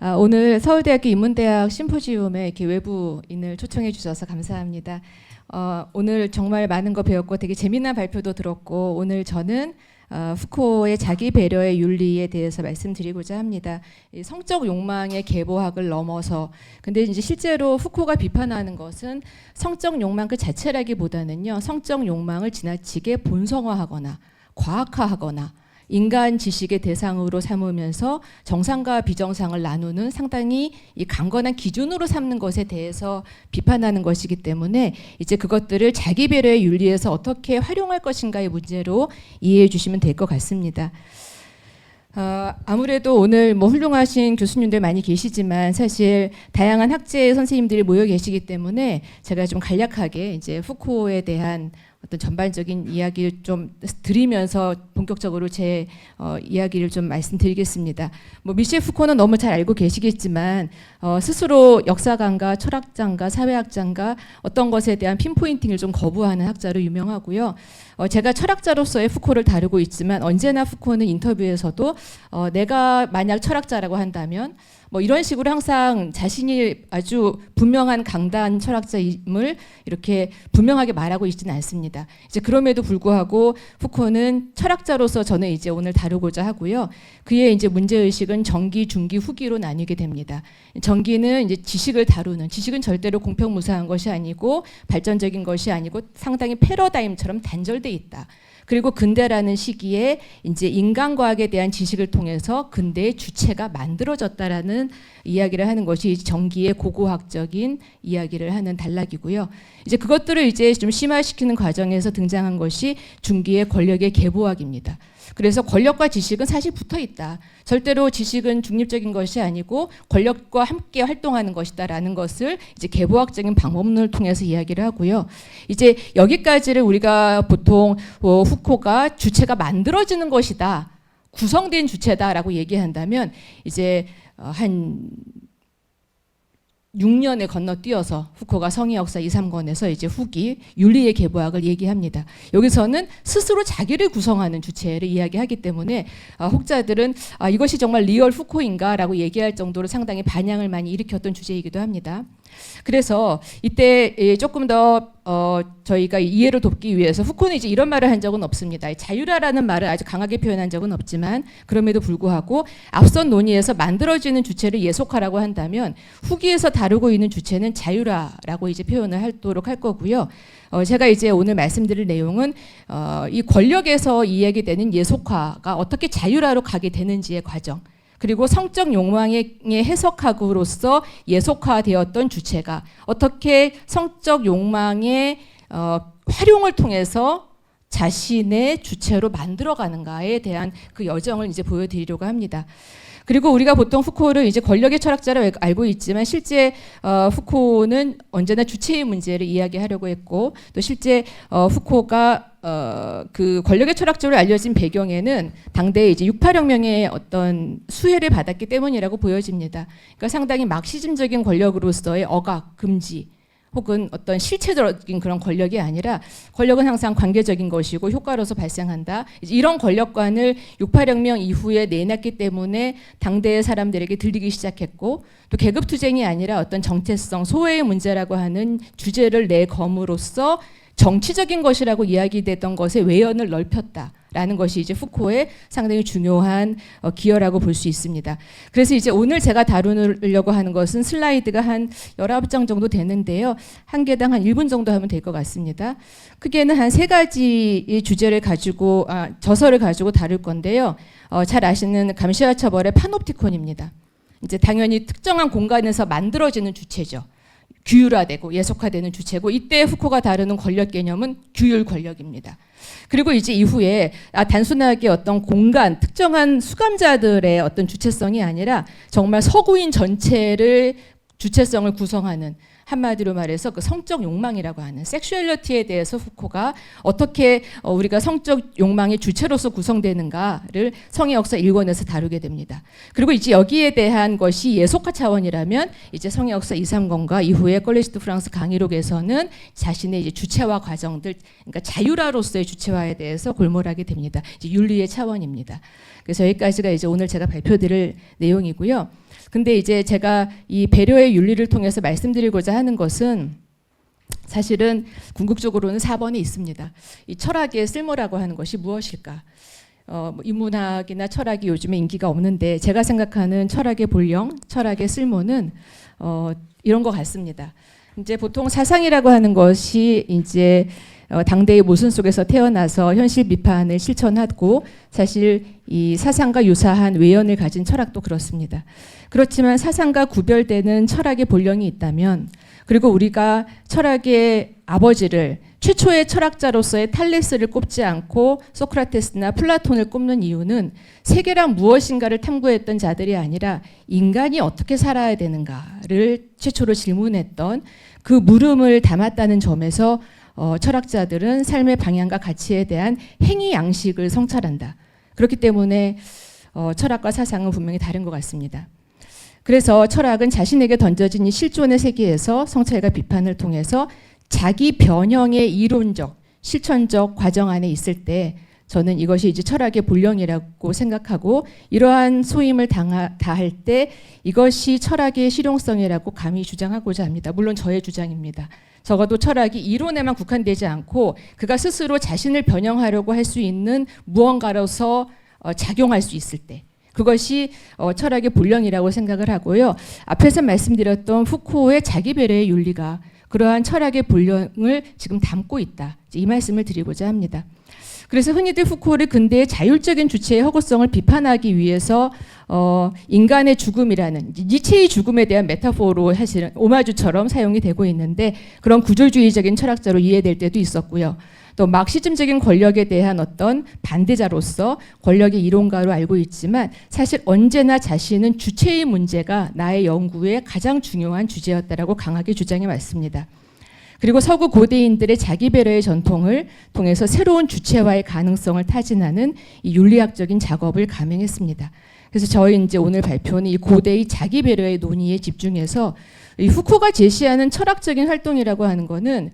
오늘 서울대학교 인문대학 심포지움에 이렇게 외부인을 초청해 주셔서 감사합니다. 오늘 정말 많은 거 배웠고 되게 재미난 발표도 들었고 오늘 저는 후코의 자기 배려의 윤리에 대해서 말씀드리고자 합니다. 이 성적 욕망의 계보학을 넘어서 근데 이제 실제로 후코가 비판하는 것은 성적 욕망 그 자체라기보다는요. 성적 욕망을 지나치게 본성화하거나 과학화하거나 인간 지식의 대상으로 삼으면서 정상과 비정상을 나누는 상당히 이 강건한 기준으로 삼는 것에 대해서 비판하는 것이기 때문에 이제 그것들을 자기 배려의 윤리에서 어떻게 활용할 것인가의 문제로 이해해 주시면 될 것 같습니다. 아무래도 오늘 뭐 훌륭하신 교수님들 많이 계시지만 사실 다양한 학제 선생님들이 모여 계시기 때문에 제가 좀 간략하게 이제 후코에 대한 어떤 전반적인 이야기를 좀 드리면서 본격적으로 제 이야기를 좀 말씀드리겠습니다. 뭐 미셸 후코는 너무 잘 알고 계시겠지만 스스로 역사관과 철학자인가 사회학자인가 어떤 것에 대한 핀포인팅을 좀 거부하는 학자로 유명하고요. 제가 철학자로서의 후코를 다루고 있지만 언제나 후코는 인터뷰에서도 내가 만약 철학자라고 한다면 뭐 이런 식으로 항상 자신이 아주 분명한 강단 철학자임을 이렇게 분명하게 말하고 있지는 않습니다. 이제 그럼에도 불구하고 후코는 철학자로서 저는 이제 오늘 다루고자 하고요. 그의 이제 문제의식은 정기, 중기, 후기로 나뉘게 됩니다. 정기는 이제 지식을 다루는, 지식은 절대로 공평무사한 것이 아니고 발전적인 것이 아니고 상당히 패러다임처럼 단절돼 있다. 그리고 근대라는 시기에 이제 인간과학에 대한 지식을 통해서 근대의 주체가 만들어졌다라는 이야기를 하는 것이 정기의 고고학적인 이야기를 하는 단락이고요. 이제 그것들을 이제 좀 심화시키는 과정에서 등장한 것이 중기의 권력의 계보학입니다. 그래서 권력과 지식은 사실 붙어 있다. 절대로 지식은 중립적인 것이 아니고 권력과 함께 활동하는 것이다라는 것을 이제 계보학적인 방법론을 통해서 이야기를 하고요. 이제 여기까지를 우리가 보통 후코가 주체가 만들어지는 것이다. 구성된 주체다라고 얘기한다면 이제 한 6년에 건너뛰어서 후코가 성의 역사 2, 3권에서 이제 후기 윤리의 계보학을 얘기합니다. 여기서는 스스로 자기를 구성하는 주체를 이야기하기 때문에 혹자들은 이것이 정말 리얼 후코인가라고 얘기할 정도로 상당히 반향을 많이 일으켰던 주제이기도 합니다. 그래서 이때 조금 더 저희가 이해를 돕기 위해서 후코는 이제 이런 말을 한 적은 없습니다. 자유라라는 말을 아주 강하게 표현한 적은 없지만 그럼에도 불구하고 앞선 논의에서 만들어지는 주체를 예속화라고 한다면 후기에서 다루고 있는 주체는 자유라라고 이제 표현을 하도록 할 거고요. 제가 이제 오늘 말씀드릴 내용은 이 권력에서 이야기되는 예속화가 어떻게 자유라로 가게 되는지의 과정. 그리고 성적 욕망의 해석학으로서 예속화되었던 주체가 어떻게 성적 욕망의 활용을 통해서 자신의 주체로 만들어가는가에 대한 그 여정을 이제 보여드리려고 합니다. 그리고 우리가 보통 후코를 이제 권력의 철학자로 알고 있지만 실제 후코는 언제나 주체의 문제를 이야기하려고 했고 또 실제 후코가 그 권력의 철학자로 알려진 배경에는 당대에 이제 68혁명의 어떤 수혜를 받았기 때문이라고 보여집니다. 그러니까 상당히 막시즘적인 권력으로서의 억압, 금지 혹은 어떤 실체적인 그런 권력이 아니라 권력은 항상 관계적인 것이고 효과로서 발생한다. 이런 권력관을 68혁명 이후에 내놨기 때문에 당대의 사람들에게 들리기 시작했고 또 계급투쟁이 아니라 어떤 정체성, 소외의 문제라고 하는 주제를 내검으로써 정치적인 것이라고 이야기됐던 것의 외연을 넓혔다라는 것이 이제 후코의 상당히 중요한 기여라고 볼 수 있습니다. 그래서 이제 오늘 제가 다루려고 하는 것은 슬라이드가 한 19장 정도 되는데요. 한 개당 한 1분 정도 하면 될 것 같습니다. 크게는 한 3가지 주제를 가지고 저서를 가지고 다룰 건데요. 잘 아시는 감시와 처벌의 파놉티콘입니다. 이제 당연히 특정한 공간에서 만들어지는 주체죠. 규율화되고 예속화되는 주체고 이때 후코가 다루는 권력 개념은 규율 권력입니다. 그리고 이제 이후에 단순하게 어떤 공간, 특정한 수감자들의 어떤 주체성이 아니라 정말 서구인 전체를 주체성을 구성하는 한마디로 말해서 그 성적 욕망이라고 하는 섹슈얼리티에 대해서 후코가 어떻게 우리가 성적 욕망의 주체로서 구성되는가를 성의 역사 1권에서 다루게 됩니다. 그리고 이제 여기에 대한 것이 예속화 차원이라면 이제 성의 역사 2, 3권과 이후에 컬리지 드 프랑스 강의록에서는 자신의 이제 주체화 과정들, 그러니까 자유라로서의 주체화에 대해서 골몰하게 됩니다. 이제 윤리의 차원입니다. 그래서 여기까지가 이제 오늘 제가 발표드릴 내용이고요. 근데 이제 제가 이 배려의 윤리를 통해서 말씀드리고자 하는 것은 사실은 궁극적으로는 4번에 있습니다. 이 철학의 쓸모라고 하는 것이 무엇일까? 인문학이나 철학이 요즘에 인기가 없는데 제가 생각하는 철학의 본령, 철학의 쓸모는 이런 것 같습니다. 이제 보통 사상이라고 하는 것이 이제 당대의 모순 속에서 태어나서 현실 비판을 실천하고 사실 이 사상과 유사한 외연을 가진 철학도 그렇습니다. 그렇지만 사상과 구별되는 철학의 본령이 있다면 그리고 우리가 철학의 아버지를 최초의 철학자로서의 탈레스를 꼽지 않고 소크라테스나 플라톤을 꼽는 이유는 세계란 무엇인가를 탐구했던 자들이 아니라 인간이 어떻게 살아야 되는가를 최초로 질문했던 그 물음을 담았다는 점에서 철학자들은 삶의 방향과 가치에 대한 행위 양식을 성찰한다. 그렇기 때문에 철학과 사상은 분명히 다른 것 같습니다. 그래서 철학은 자신에게 던져진 이 실존의 세계에서 성찰과 비판을 통해서 자기 변형의 이론적, 실천적 과정 안에 있을 때 저는 이것이 이제 철학의 본령이라고 생각하고 이러한 소임을 다할 때 이것이 철학의 실용성이라고 감히 주장하고자 합니다. 물론 저의 주장입니다. 적어도 철학이 이론에만 국한되지 않고 그가 스스로 자신을 변형하려고 할 수 있는 무언가로서 작용할 수 있을 때 그것이 철학의 본령이라고 생각을 하고요. 앞에서 말씀드렸던 푸코의 자기 배려의 윤리가 그러한 철학의 본령을 지금 담고 있다. 이 말씀을 드리고자 합니다. 그래서 흔히들 푸코를 근대의 자율적인 주체의 허구성을 비판하기 위해서 인간의 죽음이라는 니체의 죽음에 대한 메타포로 사실은 오마주처럼 사용이 되고 있는데 그런 구조주의적인 철학자로 이해될 때도 있었고요. 또 막시즘적인 권력에 대한 어떤 반대자로서 권력의 이론가로 알고 있지만 사실 언제나 자신은 주체의 문제가 나의 연구의 가장 중요한 주제였다라고 강하게 주장해 왔습니다. 그리고 서구 고대인들의 자기 배려의 전통을 통해서 새로운 주체화의 가능성을 타진하는 이 윤리학적인 작업을 감행했습니다. 그래서 저희 이제 오늘 발표는 이 고대의 자기 배려의 논의에 집중해서 이 후코가 제시하는 철학적인 활동이라고 하는 거는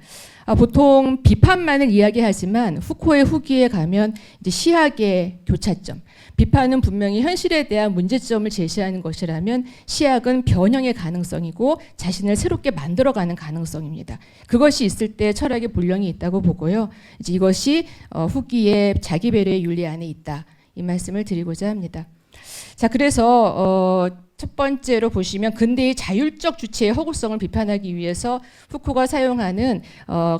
보통 비판만을 이야기하지만 후코의 후기에 가면 이제 시학의 교차점, 비판은 분명히 현실에 대한 문제점을 제시하는 것이라면 시학은 변형의 가능성이고 자신을 새롭게 만들어가는 가능성입니다. 그것이 있을 때 철학의 본령이 있다고 보고요. 이제 이것이 후기의 자기 배려의 윤리 안에 있다. 이 말씀을 드리고자 합니다. 자, 그래서 첫 번째로 보시면 근대의 자율적 주체의 허구성을 비판하기 위해서 푸코가 사용하는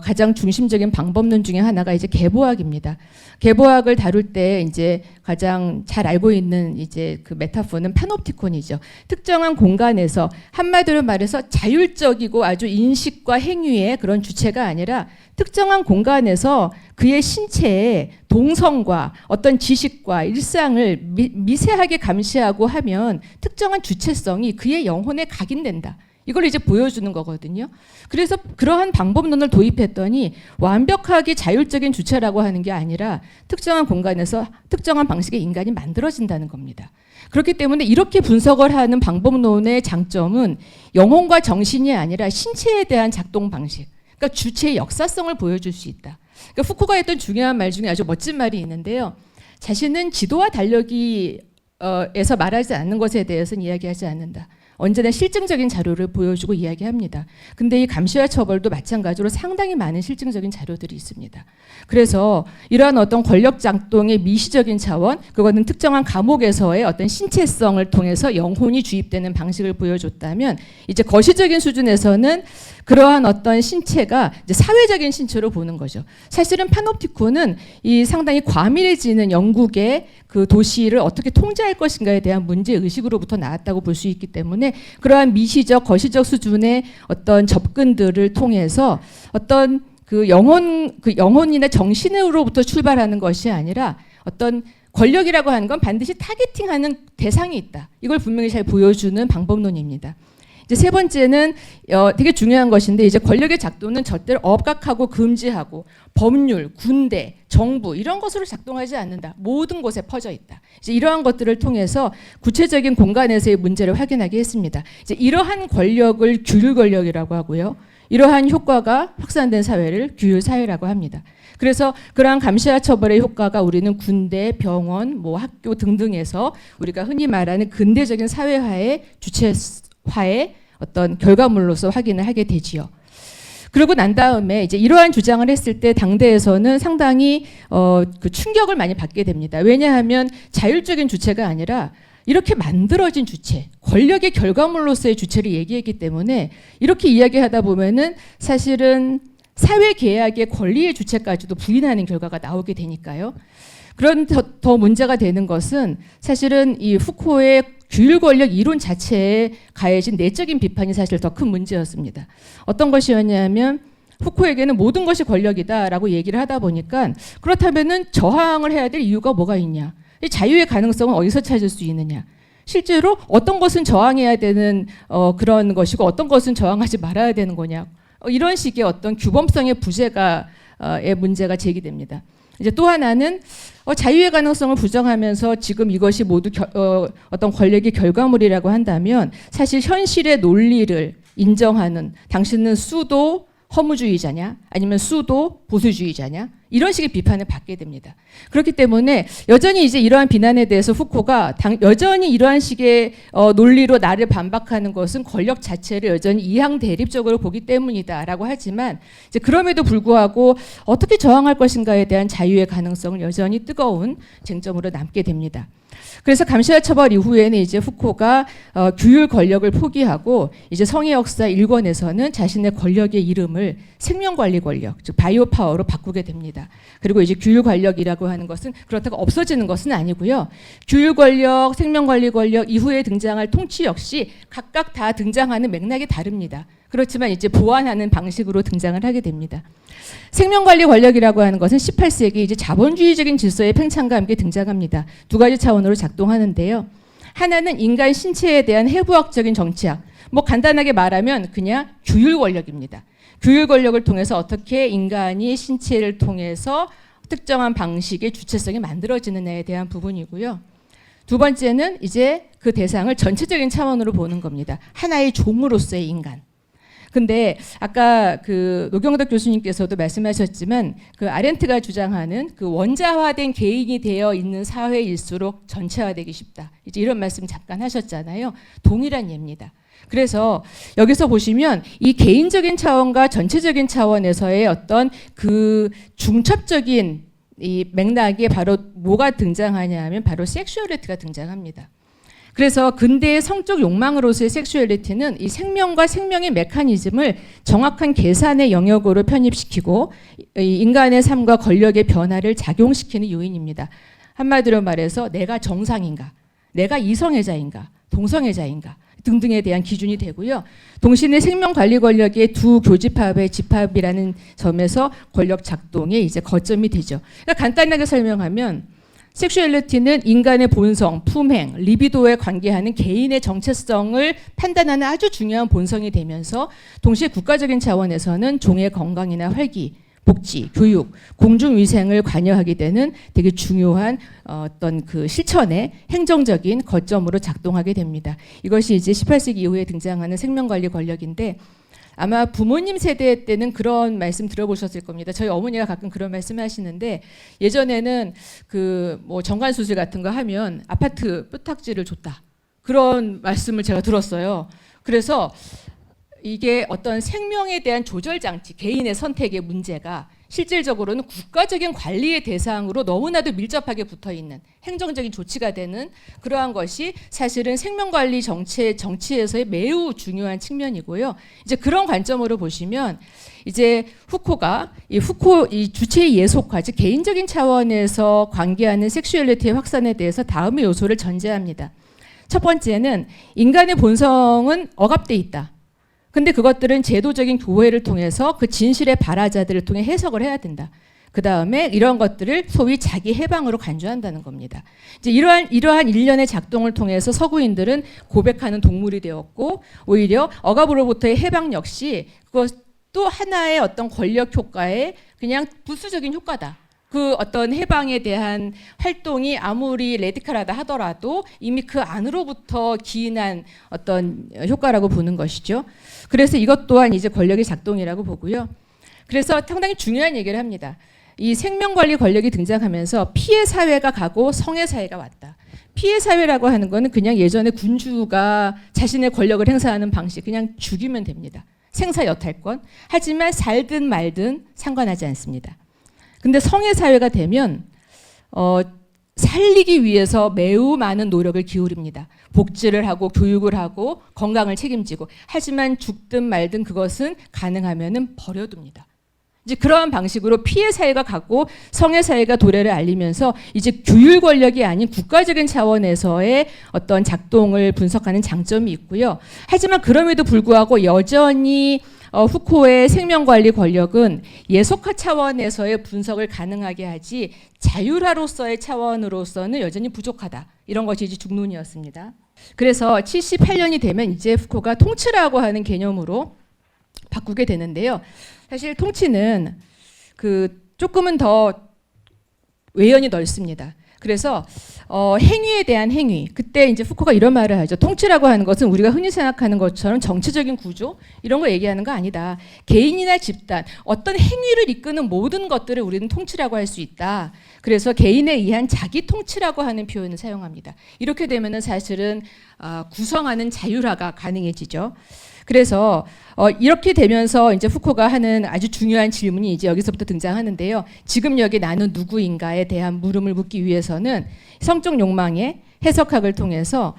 가장 중심적인 방법론 중에 하나가 이제 계보학입니다. 계보학을 다룰 때 이제 가장 잘 알고 있는 이제 그 메타포는 파놉티콘이죠. 특정한 공간에서 한마디로 말해서 자율적이고 아주 인식과 행위의 그런 주체가 아니라 특정한 공간에서 그의 신체의 동성과 어떤 지식과 일상을 미세하게 감시하고 하면 특정한 주체성이 그의 영혼에 각인된다. 이걸 이제 보여주는 거거든요. 그래서 그러한 방법론을 도입했더니 완벽하게 자율적인 주체라고 하는 게 아니라 특정한 공간에서 특정한 방식의 인간이 만들어진다는 겁니다. 그렇기 때문에 이렇게 분석을 하는 방법론의 장점은 영혼과 정신이 아니라 신체에 대한 작동 방식, 그러니까 주체의 역사성을 보여줄 수 있다. 그러니까 푸코가 했던 중요한 말 중에 아주 멋진 말이 있는데요. 자신은 지도와 달력이 에서 말하지 않는 것에 대해서는 이야기하지 않는다. 언제나 실증적인 자료를 보여주고 이야기합니다. 근데 이 감시와 처벌도 마찬가지로 상당히 많은 실증적인 자료들이 있습니다. 그래서 이러한 어떤 권력 작동의 미시적인 차원, 그거는 특정한 감옥에서의 어떤 신체성을 통해서 영혼이 주입되는 방식을 보여줬다면 이제 거시적인 수준에서는 그러한 어떤 신체가 이제 사회적인 신체로 보는 거죠. 사실은 파놉티콘은 이 상당히 과밀해지는 영국의 그 도시를 어떻게 통제할 것인가에 대한 문제 의식으로부터 나왔다고 볼 수 있기 때문에 그러한 미시적, 거시적 수준의 어떤 접근들을 통해서 어떤 그 영혼이나 정신으로부터 출발하는 것이 아니라 어떤 권력이라고 하는 건 반드시 타겟팅하는 대상이 있다. 이걸 분명히 잘 보여주는 방법론입니다. 이제 세 번째는 되게 중요한 것인데 이제 권력의 작동은 절대로 억압하고 금지하고 법률, 군대, 정부 이런 것으로 작동하지 않는다. 모든 곳에 퍼져 있다. 이제 이러한 것들을 통해서 구체적인 공간에서의 문제를 확인하게 했습니다. 이제 이러한 권력을 규율 권력이라고 하고요. 이러한 효과가 확산된 사회를 규율 사회라고 합니다. 그래서 그러한 감시와 처벌의 효과가 우리는 군대, 병원, 뭐 학교 등등에서 우리가 흔히 말하는 근대적인 사회화의 주체화의 어떤 결과물로서 확인을 하게 되지요. 그러고 난 다음에 이제 이러한 주장을 했을 때 당대에서는 상당히 그 충격을 많이 받게 됩니다. 왜냐하면 자율적인 주체가 아니라 이렇게 만들어진 주체, 권력의 결과물로서의 주체를 얘기했기 때문에 이렇게 이야기하다 보면은 사실은 사회 계약의 권리의 주체까지도 부인하는 결과가 나오게 되니까요. 그런 더 문제가 되는 것은 사실은 이 후코의 규율 권력 이론 자체에 가해진 내적인 비판이 사실 더 큰 문제였습니다. 어떤 것이었냐면 후코에게는 모든 것이 권력이다라고 얘기를 하다 보니까 그렇다면은 저항을 해야 될 이유가 뭐가 있냐? 이 자유의 가능성은 어디서 찾을 수 있느냐? 실제로 어떤 것은 저항해야 되는 그런 것이고 어떤 것은 저항하지 말아야 되는 거냐? 이런 식의 어떤 규범성의 부재가의 문제가 제기됩니다. 이제 또 하나는 자유의 가능성을 부정하면서 지금 이것이 모두 어떤 권력의 결과물이라고 한다면 사실 현실의 논리를 인정하는 당신은 수도 허무주의자냐 아니면 수도 보수주의자냐 이런 식의 비판을 받게 됩니다. 그렇기 때문에 여전히 이제 이러한 비난에 대해서 후코가 여전히 이러한 식의 논리로 나를 반박하는 것은 권력 자체를 여전히 이항 대립적으로 보기 때문이다라고 하지만 이제 그럼에도 불구하고 어떻게 저항할 것인가에 대한 자유의 가능성은 여전히 뜨거운 쟁점으로 남게 됩니다. 그래서 감시와 처벌 이후에는 이제 후코가 규율 권력을 포기하고 이제 성의 역사 1권에서는 자신의 권력의 이름을 생명관리 권력, 즉 바이오 파워로 바꾸게 됩니다. 그리고 이제 규율 권력이라고 하는 것은 그렇다고 없어지는 것은 아니고요. 규율 권력, 생명관리 권력 이후에 등장할 통치 역시 각각 다 등장하는 맥락이 다릅니다. 그렇지만 이제 보완하는 방식으로 등장을 하게 됩니다. 생명관리 권력이라고 하는 것은 18세기 이제 자본주의적인 질서의 팽창과 함께 등장합니다. 두 가지 차원으로 작동하는데요. 하나는 인간 신체에 대한 해부학적인 정치학. 뭐 간단하게 말하면 그냥 규율 권력입니다. 규율 권력을 통해서 어떻게 인간이 신체를 통해서 특정한 방식의 주체성이 만들어지느냐에 대한 부분이고요. 두 번째는 이제 그 대상을 전체적인 차원으로 보는 겁니다. 하나의 종으로서의 인간. 근데 아까 그 노경덕 교수님께서도 말씀하셨지만 그 아렌트가 주장하는 그 원자화된 개인이 되어 있는 사회일수록 전체화되기 쉽다. 이제 이런 말씀 잠깐 하셨잖아요. 동일한 예입니다. 그래서 여기서 보시면 이 개인적인 차원과 전체적인 차원에서의 어떤 그 중첩적인 이 맥락에 바로 뭐가 등장하냐 하면 바로 섹슈얼리티가 등장합니다. 그래서 근대의 성적 욕망으로서의 섹슈얼리티는 이 생명과 생명의 메커니즘을 정확한 계산의 영역으로 편입시키고 이 인간의 삶과 권력의 변화를 작용시키는 요인입니다. 한마디로 말해서 내가 정상인가, 내가 이성애자인가, 동성애자인가 등등에 대한 기준이 되고요. 동시에 생명관리 권력의 두 교집합의 집합이라는 점에서 권력 작동의 이제 거점이 되죠. 그러니까 간단하게 설명하면 섹슈얼리티는 인간의 본성, 품행, 리비도에 관계하는 개인의 정체성을 판단하는 아주 중요한 본성이 되면서 동시에 국가적인 차원에서는 종의 건강이나 활기, 복지, 교육, 공중위생을 관여하게 되는 되게 중요한 어떤 그 실천의 행정적인 거점으로 작동하게 됩니다. 이것이 이제 18세기 이후에 등장하는 생명관리 권력인데 아마 부모님 세대 때는 그런 말씀 들어보셨을 겁니다. 저희 어머니가 가끔 그런 말씀 하시는데 예전에는 그 뭐 정관 수술 같은 거 하면 아파트 뼈탁지를 줬다. 그런 말씀을 제가 들었어요. 그래서 이게 어떤 생명에 대한 조절 장치, 개인의 선택의 문제가 실질적으로는 국가적인 관리의 대상으로 너무나도 밀접하게 붙어 있는 행정적인 조치가 되는 그러한 것이 사실은 생명관리 정치에서의 매우 중요한 측면이고요. 이제 그런 관점으로 보시면 이제 후코가 이 주체의 예속화, 즉 개인적인 차원에서 관계하는 섹슈얼리티의 확산에 대해서 다음의 요소를 전제합니다. 첫 번째는 인간의 본성은 억압돼 있다. 근데 그것들은 제도적인 교회를 통해서 그 진실의 발화자들을 통해 해석을 해야 된다. 그 다음에 이런 것들을 소위 자기 해방으로 간주한다는 겁니다. 이제 이러한 일련의 작동을 통해서 서구인들은 고백하는 동물이 되었고, 오히려 억압으로부터의 해방 역시 그것도 하나의 어떤 권력 효과의 그냥 부수적인 효과다. 그 어떤 해방에 대한 활동이 아무리 레디컬하다 하더라도 이미 그 안으로부터 기인한 어떤 효과라고 보는 것이죠. 그래서 이것 또한 이제 권력의 작동이라고 보고요. 그래서 상당히 중요한 얘기를 합니다. 이 생명관리 권력이 등장하면서 피해 사회가 가고 성의 사회가 왔다. 피해 사회라고 하는 거는 그냥 예전에 군주가 자신의 권력을 행사하는 방식, 그냥 죽이면 됩니다. 생사 여탈권. 하지만 살든 말든 상관하지 않습니다. 근데 성의 사회가 되면 살리기 위해서 매우 많은 노력을 기울입니다. 복지를 하고 교육을 하고 건강을 책임지고. 하지만 죽든 말든 그것은 가능하면은 버려둡니다. 이제 그러한 방식으로 피해 사회가 갖고 성의 사회가 도래를 알리면서 이제 규율 권력이 아닌 국가적인 차원에서의 어떤 작동을 분석하는 장점이 있고요. 하지만 그럼에도 불구하고 여전히 후코의 생명관리 권력은 예속화 차원에서의 분석을 가능하게 하지 자율화로서의 차원으로서는 여전히 부족하다. 이런 것이 이제 중론이었습니다. 그래서 78년이 되면 이제 후코가 통치라고 하는 개념으로 바꾸게 되는데요. 사실 통치는 조금은 더 외연이 넓습니다. 그래서 행위에 대한 행위. 그때 이제 후코가 이런 말을 하죠. 통치라고 하는 것은 우리가 흔히 생각하는 것처럼 정치적인 구조 이런 거 얘기하는 거 아니다. 개인이나 집단 어떤 행위를 이끄는 모든 것들을 우리는 통치라고 할 수 있다. 그래서 개인에 의한 자기 통치라고 하는 표현을 사용합니다. 이렇게 되면은 사실은 구성하는 자율화가 가능해지죠. 그래서 이렇게 되면서 이제 후코가 하는 아주 중요한 질문이 이제 여기서부터 등장하는데요. 지금 여기 나는 누구인가에 대한 물음을 묻기 위해서는 성적 욕망의 해석학을 통해서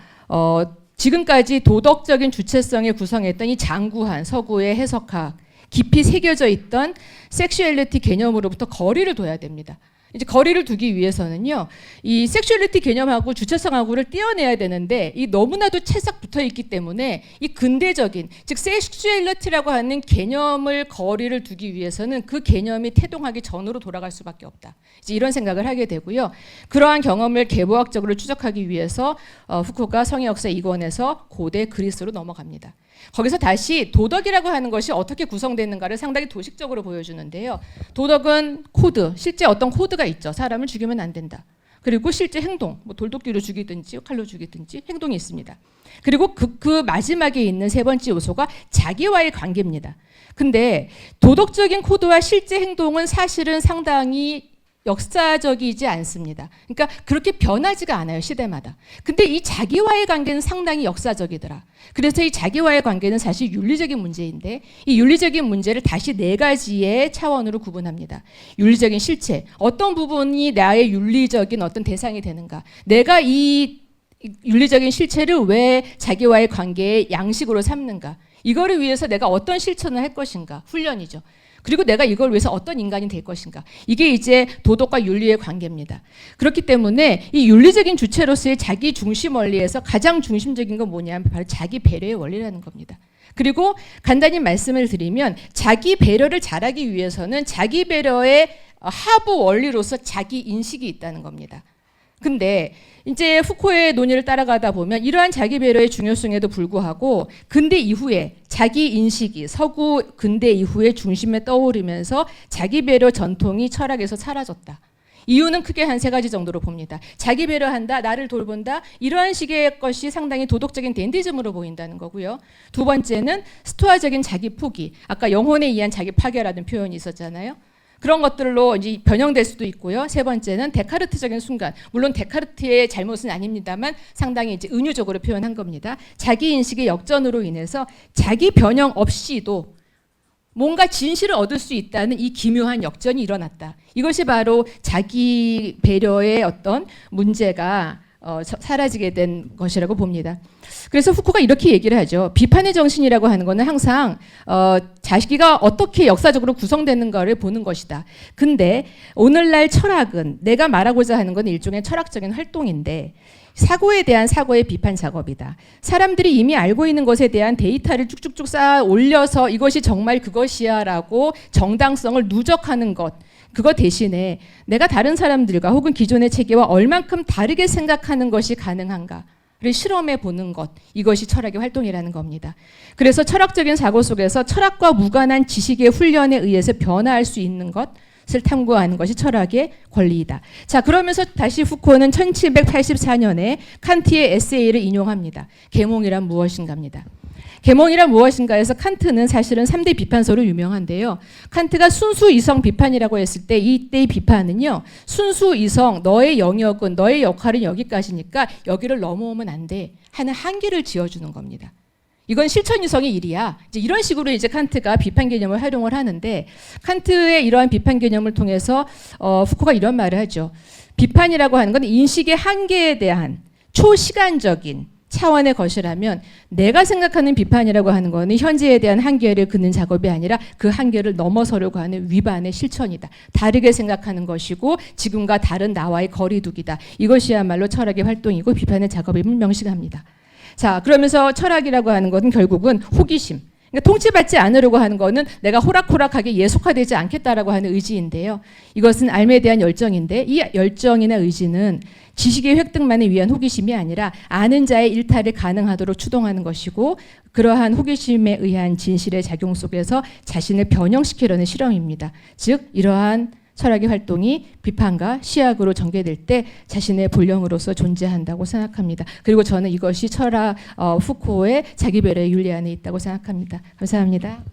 지금까지 도덕적인 주체성에 구성했던 이 장구한 서구의 해석학, 깊이 새겨져 있던 섹슈얼리티 개념으로부터 거리를 둬야 됩니다. 이제 거리를 두기 위해서는요, 이 섹슈얼리티 개념하고 주체성하고를 떼어내야 되는데 이 너무나도 채싹 붙어 있기 때문에 이 근대적인, 즉 섹슈얼리티라고 하는 개념을 거리를 두기 위해서는 그 개념이 태동하기 전으로 돌아갈 수밖에 없다. 이제 이런 생각을 하게 되고요. 그러한 경험을 계보학적으로 추적하기 위해서 후코가 성의 역사 2권에서 고대 그리스로 넘어갑니다. 거기서 다시 도덕이라고 하는 것이 어떻게 구성되는가를 상당히 도식적으로 보여주는데요. 도덕은 코드, 실제 어떤 코드가 있죠. 사람을 죽이면 안 된다. 그리고 실제 행동, 뭐 돌도끼로 죽이든지 칼로 죽이든지 행동이 있습니다. 그리고 그 마지막에 있는 세 번째 요소가 자기와의 관계입니다. 근데 도덕적인 코드와 실제 행동은 사실은 상당히 역사적이지 않습니다. 그러니까 그렇게 변하지가 않아요, 시대마다. 근데 이 자기와의 관계는 상당히 역사적이더라. 그래서 이 자기와의 관계는 사실 윤리적인 문제인데 이 윤리적인 문제를 다시 네 가지의 차원으로 구분합니다. 윤리적인 실체, 어떤 부분이 나의 윤리적인 어떤 대상이 되는가. 내가 이 윤리적인 실체를 왜 자기와의 관계의 양식으로 삼는가. 이거를 위해서 내가 어떤 실천을 할 것인가. 훈련이죠. 그리고 내가 이걸 위해서 어떤 인간이 될 것인가. 이게 이제 도덕과 윤리의 관계입니다. 그렇기 때문에 이 윤리적인 주체로서의 자기 중심 원리에서 가장 중심적인 건 뭐냐면 바로 자기 배려의 원리라는 겁니다. 그리고 간단히 말씀을 드리면 자기 배려를 잘하기 위해서는 자기 배려의 하부 원리로서 자기 인식이 있다는 겁니다. 근데 이제 후코의 논의를 따라가다 보면 이러한 자기 배려의 중요성에도 불구하고 근대 이후에 자기 인식이 서구 근대 이후의 중심에 떠오르면서 자기 배려 전통이 철학에서 사라졌다. 이유는 크게 한 세 가지 정도로 봅니다. 자기 배려한다, 나를 돌본다, 이러한 식의 것이 상당히 도덕적인 댄디즘으로 보인다는 거고요. 두 번째는 스토아적인 자기 포기, 아까 영혼에 의한 자기 파괴라는 표현이 있었잖아요. 그런 것들로 이제 변형될 수도 있고요. 세 번째는 데카르트적인 순간. 물론 데카르트의 잘못은 아닙니다만 상당히 이제 은유적으로 표현한 겁니다. 자기 인식의 역전으로 인해서 자기 변형 없이도 뭔가 진실을 얻을 수 있다는 이 기묘한 역전이 일어났다. 이것이 바로 자기 배려의 어떤 문제가 사라지게 된 것이라고 봅니다. 그래서 후코가 이렇게 얘기를 하죠. 비판의 정신이라고 하는 것은 항상 자기가 어떻게 역사적으로 구성되는가를 보는 것이다. 근데 오늘날 철학은 내가 말하고자 하는 건 일종의 철학적인 활동인데 사고에 대한 사고의 비판 작업이다. 사람들이 이미 알고 있는 것에 대한 데이터를 쭉쭉쭉 쌓아 올려서 이것이 정말 그것이야 라고 정당성을 누적하는 것. 그것 대신에 내가 다른 사람들과 혹은 기존의 체계와 얼만큼 다르게 생각하는 것이 가능한가를 실험해 보는 것, 이것이 철학의 활동이라는 겁니다. 그래서 철학적인 사고 속에서 철학과 무관한 지식의 훈련에 의해서 변화할 수 있는 것을 탐구하는 것이 철학의 권리이다. 자, 그러면서 다시 후코는 1784년에 칸트의 에세이를 인용합니다. 계몽이란 무엇인가입니다. 계몽이란 무엇인가에서 칸트는 사실은 3대 비판서로 유명한데요. 칸트가 순수 이성 비판이라고 했을 때 이때의 비판은요. 순수 이성, 너의 영역은, 너의 역할은 여기까지니까 여기를 넘어오면 안 돼 하는 한계를 지어주는 겁니다. 이건 실천 이성의 일이야. 이제 이런 식으로 이제 칸트가 비판 개념을 활용을 하는데, 칸트의 이러한 비판 개념을 통해서 후코가 이런 말을 하죠. 비판이라고 하는 건 인식의 한계에 대한 초시간적인 차원의 것이라면, 내가 생각하는 비판이라고 하는 것은 현재에 대한 한계를 긋는 작업이 아니라 그 한계를 넘어서려고 하는 위반의 실천이다. 다르게 생각하는 것이고 지금과 다른 나와의 거리두기다. 이것이야말로 철학의 활동이고 비판의 작업임을 명시합니다. 자, 그러면서 철학이라고 하는 것은 결국은 호기심, 그러니까 통치받지 않으려고 하는 것은 내가 호락호락하게 예속화되지 않겠다라고 하는 의지인데요. 이것은 삶에 대한 열정인데, 이 열정이나 의지는 지식의 획득만을 위한 호기심이 아니라 아는 자의 일탈을 가능하도록 추동하는 것이고, 그러한 호기심에 의한 진실의 작용 속에서 자신을 변형시키려는 실험입니다. 즉 이러한 철학의 활동이 비판과 시학으로 전개될 때 자신의 본령으로서 존재한다고 생각합니다. 그리고 저는 이것이 철학 후코의 자기별의 윤리 안에 있다고 생각합니다. 감사합니다.